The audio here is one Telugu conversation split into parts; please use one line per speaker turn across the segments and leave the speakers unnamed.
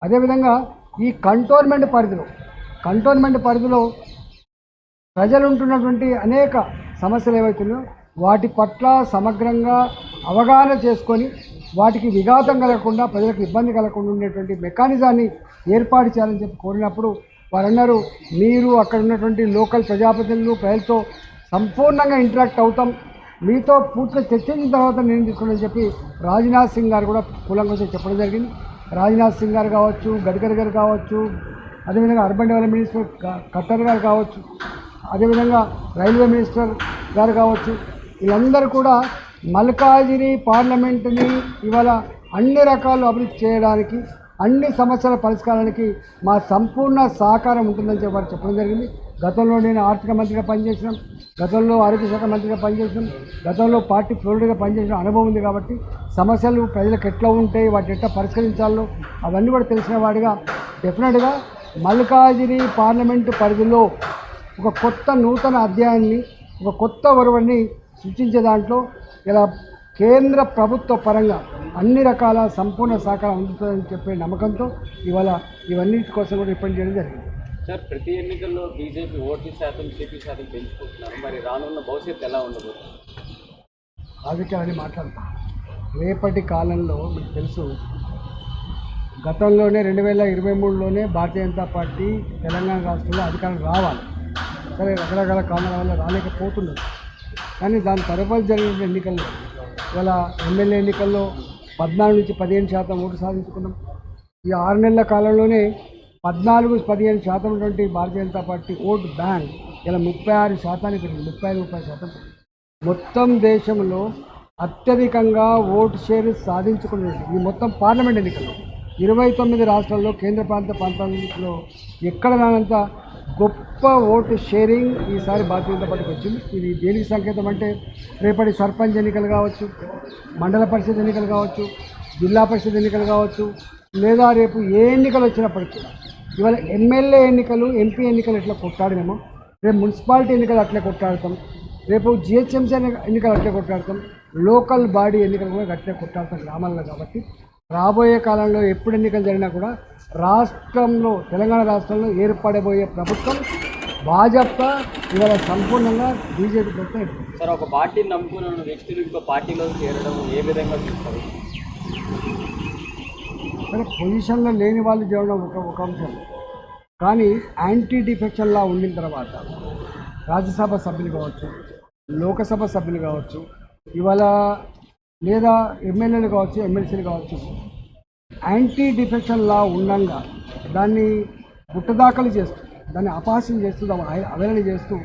అదేవిధంగా ఈ కంటోన్మెంట్ పరిధిలో ప్రజలు ఉంటున్నటువంటి అనేక సమస్యలు ఏవైతున్నాయో వాటి పట్ల సమగ్రంగా అవగాహన చేసుకొని వాటికి విఘాతం కలగకుండా ప్రజలకు ఇబ్బంది కలగకుండా ఉండేటువంటి మెకానిజాన్ని ఏర్పాటు చేయాలని చెప్పి కోరినప్పుడు వారన్నారు మీరు అక్కడ ఉన్నటువంటి లోకల్ ప్రజాప్రతినిధులు ప్రజలతో సంపూర్ణంగా ఇంటరాక్ట్ అవుతాం, మీతో పూర్తిగా చర్చించిన తర్వాత నేను తీసుకుని చెప్పి రాజ్నాథ్ సింగ్ గారు కూడా కూలంగా చెప్పడం జరిగింది. రాజ్నాథ్ సింగ్ గారు కావచ్చు, గడ్కరీ గారు కావచ్చు, అదేవిధంగా అర్బన్ డెవలప్మెంట్ మినిస్టర్ ఖట్టర్ గారు కావచ్చు, అదేవిధంగా రైల్వే మినిస్టర్ గారు కావచ్చు, వీళ్ళందరూ కూడా మల్కాజిగిరి పార్లమెంటుని ఇవాళ అన్ని రకాలు అభివృద్ధి చేయడానికి, అన్ని సమస్యల పరిష్కారానికి మా సంపూర్ణ సహకారం ఉంటుందని చెప్పడం జరిగింది. గతంలో నేను ఆర్థిక మంత్రిగా పనిచేసినాం, గతంలో ఆరోగ్య శాఖ మంత్రిగా పనిచేసినాం, గతంలో పార్టీ ఫ్లోరిడ్గా పనిచేసిన అనుభవం ఉంది కాబట్టి సమస్యలు ప్రజలకు ఎట్లా ఉంటాయి, వాటిని ఎట్లా పరిష్కరించాలో అవన్నీ కూడా తెలిసిన వాడిగా డెఫినెట్గా మల్కాజిగిరి పార్లమెంటు పరిధిలో ఒక కొత్త నూతన అధ్యాయాన్ని, ఒక కొత్త ఒరవడిని సృష్టించే దాంట్లో ఇలా కేంద్ర ప్రభుత్వ పరంగా అన్ని రకాల సంపూర్ణ సహకారం అందుతుందని చెప్పే నమ్మకంతో ఇవాళ ఇవన్నిటి కోసం కూడా రిప్రజెంట్ చేయడం జరిగింది.
సార్, ప్రతి ఎన్నికల్లో బీజేపీ ఓటు శాతం సిపి శాతం పెంచుకుంటున్నారు, మరి రానున్న భవిష్యత్తు ఎలా ఉండబోతుంది?
రాజకీయాలని మాట్లాడతాం. రేపటి కాలంలో మీకు తెలుసు, గతంలోనే 2023లోనే భారతీయ జనతా పార్టీ తెలంగాణ రాష్ట్రంలో అధికారం రావాలి, సరే రకరకాల కారణాల వల్ల రాలేకపోతున్నారు. కానీ దాని తర్వాత జరిగిన ఎన్నికల్లో ఇవాళ ఎమ్మెల్యే ఎన్నికల్లో 14 నుంచి 15% ఓటు సాధించుకున్నాం. ఈ 6 నెలల కాలంలోనే 14-15% ఉన్నటువంటి Bharatiya Janata party vote bank ఇలా 36% పెరిగింది, 30% మొత్తం దేశంలో అత్యధికంగా ఓటు షేర్ సాధించుకున్నది ఈ మొత్తం పార్లమెంట్ ఎన్నికల్లో 29 రాష్ట్రాల్లో కేంద్ర ప్రాంతాల్లో ఎక్కడ రానంత గొప్ప ఓటు షేరింగ్ ఈసారి భారతీయ జనతా పార్టీకి వచ్చింది. ఇది దేనికి సంకేతం అంటే రేపటి సర్పంచ్ ఎన్నికలు కావచ్చు, మండల పరిషత్ ఎన్నికలు కావచ్చు, జిల్లా పరిషత్ ఎన్నికలు కావచ్చు, లేదా రేపు ఏ ఎన్నికలు వచ్చినప్పటికీ ఇవాళ ఎమ్మెల్యే ఎన్నికలు, ఎంపీ ఎన్నికలు ఎట్లా కొట్టాడినామో రేపు మున్సిపాలిటీ ఎన్నికలు అట్లే కొట్టాడతాం, రేపు జిహెచ్ఎంసీ ఎన్నికలు అట్లే కొట్టాడతాం, లోకల్ బాడీ ఎన్నికలు కూడా అట్లే కొట్టాడతాం గ్రామాల్లో. కాబట్టి రాబోయే కాలంలో ఎప్పుడు ఎన్నికలు జరిగినా కూడా రాష్ట్రంలో, తెలంగాణ రాష్ట్రంలో ఏర్పడబోయే ప్రభుత్వం భాజపా ఇవాళ సంపూర్ణంగా బీజేపీ ప్రభుత్వం.
సార్, ఒక పార్టీని నమ్ముకున్న వ్యక్తులు ఇంకో పార్టీలో చేరడం ఏ విధంగా చూస్తారు?
సరే, పొజిషన్లో లేని వాళ్ళు చేయడం ఒక అంశం, కానీ యాంటీ డిఫెక్షన్ లా ఉండిన తర్వాత రాజ్యసభ సభ్యులు కావచ్చు, లోకసభ సభ్యులు కావచ్చు, ఇవాళ లేదా ఎమ్మెల్యేలు కావచ్చు, ఎమ్మెల్సీలు కావచ్చు, యాంటీ డిఫెక్షన్ లా ఉండగా దాన్ని గుట్టదాఖలు చేస్తూ, దాన్ని అపహాస్యం చేస్తూ, అవహేళన చేస్తూ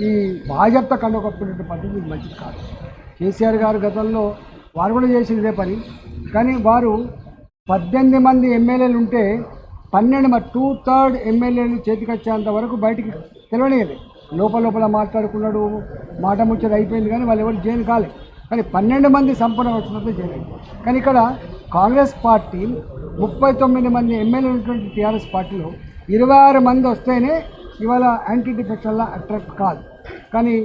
ఈ భాజపా కండకప్పుకునే పద్ధతి మంచిది కాదు. కేసీఆర్ గారు గతంలో వారు కూడా చేసింది ఇదే పని, కానీ వారు 18 మంది ఎమ్మెల్యేలు ఉంటే 2/3 ఎమ్మెల్యేలు చేతికొచ్చేంత వరకు బయటికి తెలియలేదు. లోపల మాట్లాడుకున్నాడు, మాట ముచ్చట అయిపోయింది, కానీ వాళ్ళు ఎవరు జైలు కాలేదు. కానీ 12 మంది సంపూర్ణ వచ్చినట్టు జరిగింది. కానీ ఇక్కడ కాంగ్రెస్ పార్టీ 39 మంది ఎమ్మెల్యేలు ఉన్నటువంటి టీఆర్ఎస్ పార్టీలో 26 మంది వస్తేనే ఇవాళ యాంటీ డిఫెక్షన్లా అట్రాక్ట్ కాదు. కానీ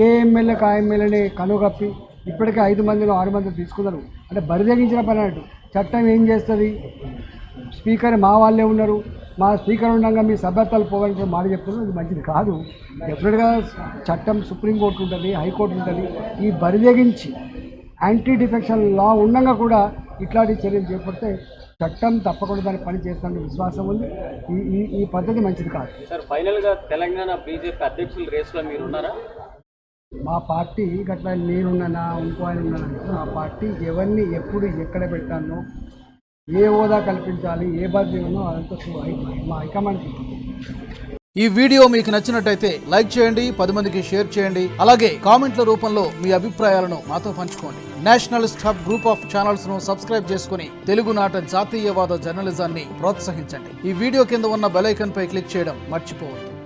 ఏ ఎమ్మెల్యేకి ఆ ఎమ్మెల్యేని కనుగప్పి ఇప్పటికే 5 మందిలో 6 మంది తీసుకున్నారు అంటే బరిదగించిన పని అన్నట్టు. చట్టం ఏం చేస్తుంది? స్పీకర్ మా వాళ్ళే ఉన్నారు, మా స్పీకర్ ఉండగా మీ సభ్యత్వాలు పోవాలని మాట చెప్తున్నారు. ఇది మంచిది కాదు. డెఫినెట్గా చట్టం సుప్రీంకోర్టు ఉంటుంది, హైకోర్టు ఉంటుంది. ఈ బరిదగించి యాంటీ డిఫెక్షన్ లా ఉండగా కూడా ఇట్లాంటి చర్యలు చేపడితే చట్టం తప్పకుండా దాన్ని పని చేస్తానని విశ్వాసం ఉంది. ఈ పద్ధతి మంచిది కాదు.
సార్, ఫైనల్గా తెలంగాణ బీజేపీ అధ్యక్షుల రేస్లో మీరు ఉన్నారా?
మా పార్టీ గట్లా నేనున్నానా, ఇంకో ఆయన ఉన్నానంటే మా పార్టీ ఎవరిని ఎప్పుడు ఎక్కడ పెట్టానో, ఏ హోదా కల్పించాలి, ఏ బాధ్యత ఉన్నో అదంతా మా హైకమాండ్.
ఈ వీడియో మీకు నచ్చినట్టయితే లైక్ చేయండి, 10 మందికి షేర్ చేయండి. అలాగే కామెంట్ల రూపంలో మీ అభిప్రాయాలను మాతో పంచుకోండి. Nationalist hub group of channels ను సబ్స్క్రైబ్ చేసుకుని తెలుగునాట జాతీయవాద జర్నలిజాన్ని ప్రోత్సహించండి. ఈ వీడియో కింద ఉన్న బెల్ ఐకాన్ పై క్లిక్ చేయడం మర్చిపోవద్దు.